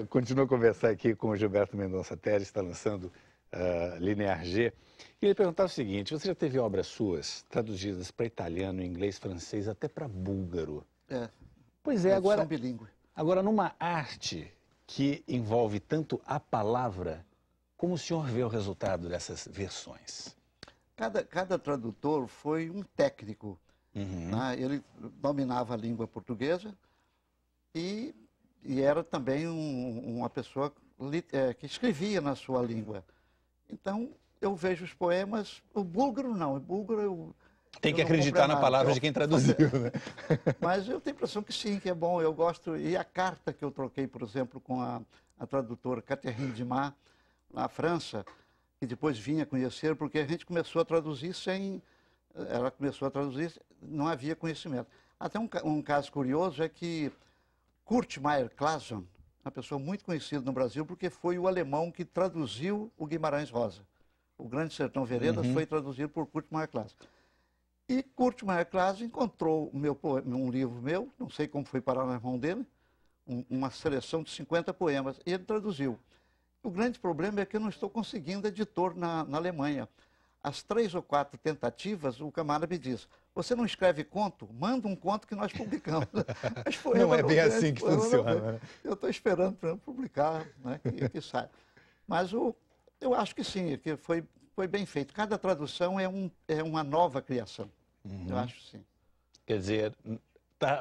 Continua a conversar aqui com o Gilberto Mendonça Teres, está lançando Linear G. Queria perguntar o seguinte: você já teve obras suas traduzidas para italiano, inglês, francês, até para búlgaro? Pois é, agora, agora numa arte que envolve tanto a palavra, como o senhor vê o resultado dessas versões? Cada tradutor foi um técnico. Né? Ele dominava a língua portuguesa e era também uma pessoa que escrevia na sua língua. Então, eu vejo os poemas, o búlgaro não, o búlgaro tem que acreditar na palavra de quem traduziu, né? Mas eu tenho a impressão que sim, que é bom, eu gosto. E a carta que eu troquei, por exemplo, com a tradutora Catherine Dumas, na França, que depois vinha conhecer, porque a gente começou a traduzir ela começou a traduzir, não havia conhecimento. Até um caso curioso é que Kurt Meyer-Clason, uma pessoa muito conhecida no Brasil, porque foi o alemão que traduziu o Guimarães Rosa. O Grande Sertão Veredas foi traduzido por Kurt Meyer-Clason. E Kurt Meyer-Clason encontrou um livro meu, não sei como foi parar na mão dele, uma seleção de 50 poemas, e ele traduziu. O grande problema é que eu não estou conseguindo editor na Alemanha. As 3 ou 4 tentativas, o camarada me diz: você não escreve conto? Manda um conto que nós publicamos. Não é bem assim que funciona. Eu estou esperando para publicar, né, que saia. Mas eu acho que sim, que foi bem feito. Cada tradução é uma nova criação. Eu acho sim. Quer dizer,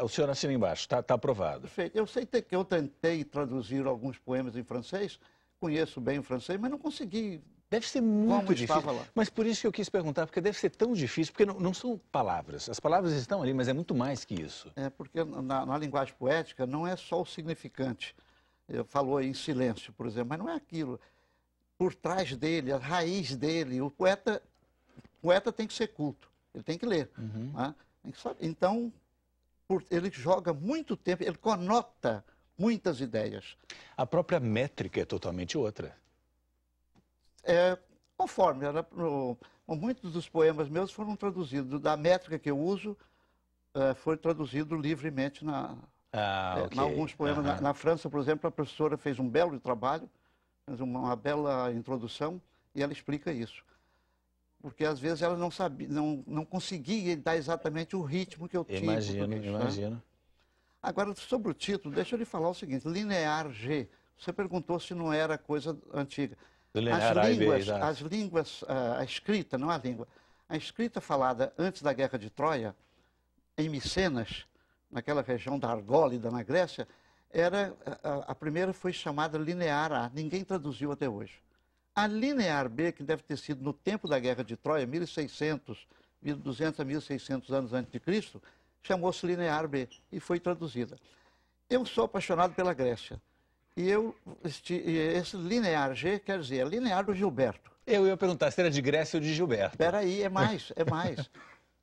o senhor assina embaixo, está aprovado. Perfeito. Eu sei que eu tentei traduzir alguns poemas em francês, conheço bem o francês, mas não consegui. Deve ser muito difícil, mas por isso que eu quis perguntar, porque deve ser tão difícil, porque não são palavras, as palavras estão ali, mas é muito mais que isso. É, porque na linguagem poética não é só o significante. Falou em silêncio, por exemplo, mas não é aquilo. Por trás dele, a raiz dele, o poeta tem que ser culto, ele tem que ler. Né? Então, ele joga muito tempo, ele conota muitas ideias. A própria métrica é totalmente outra. Conforme, muitos dos poemas meus foram traduzidos, da métrica que eu uso, foi traduzido livremente em alguns poemas. Na França, por exemplo, a professora fez um belo trabalho, fez uma bela introdução, e ela explica isso. Porque às vezes ela não sabia, não conseguia dar exatamente o ritmo que eu tinha. Imagino. Né? Agora, sobre o título, deixa eu lhe falar o seguinte: Linear G. Você perguntou se não era coisa antiga. As línguas, a escrita, não a língua, a escrita falada antes da Guerra de Troia, em Micenas, naquela região da Argólida, na Grécia, a primeira foi chamada Linear A, ninguém traduziu até hoje. A Linear B, que deve ter sido no tempo da Guerra de Troia, 1200 a 1600 anos antes de Cristo, chamou-se Linear B e foi traduzida. Eu sou apaixonado pela Grécia. E esse Linear G quer dizer, é linear do Gilberto. Eu ia perguntar se era de Grécia ou de Gilberto. Espera aí, é mais.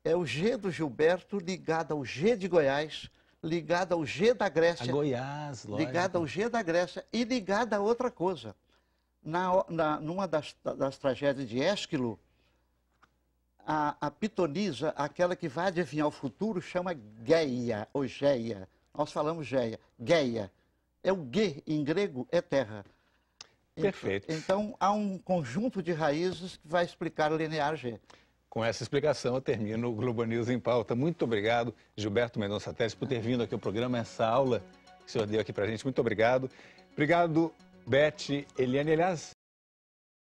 É o G do Gilberto ligado ao G de Goiás, ligado ao G da Grécia. A Goiás, lógico. Ligado ao G da Grécia e ligado a outra coisa. Numa das tragédias de Ésquilo, a pitonisa, aquela que vai adivinhar o futuro, chama Geia, ou Geia. Nós falamos Geia. Geia. É o G, em grego, é terra. Perfeito. Então, há um conjunto de raízes que vai explicar o Linear G. Com essa explicação, eu termino o Globo News em Pauta. Muito obrigado, Gilberto Mendonça Teres, por ter vindo aqui ao programa, essa aula que o senhor deu aqui para a gente. Muito obrigado. Obrigado, Beth, Eliane, aliás,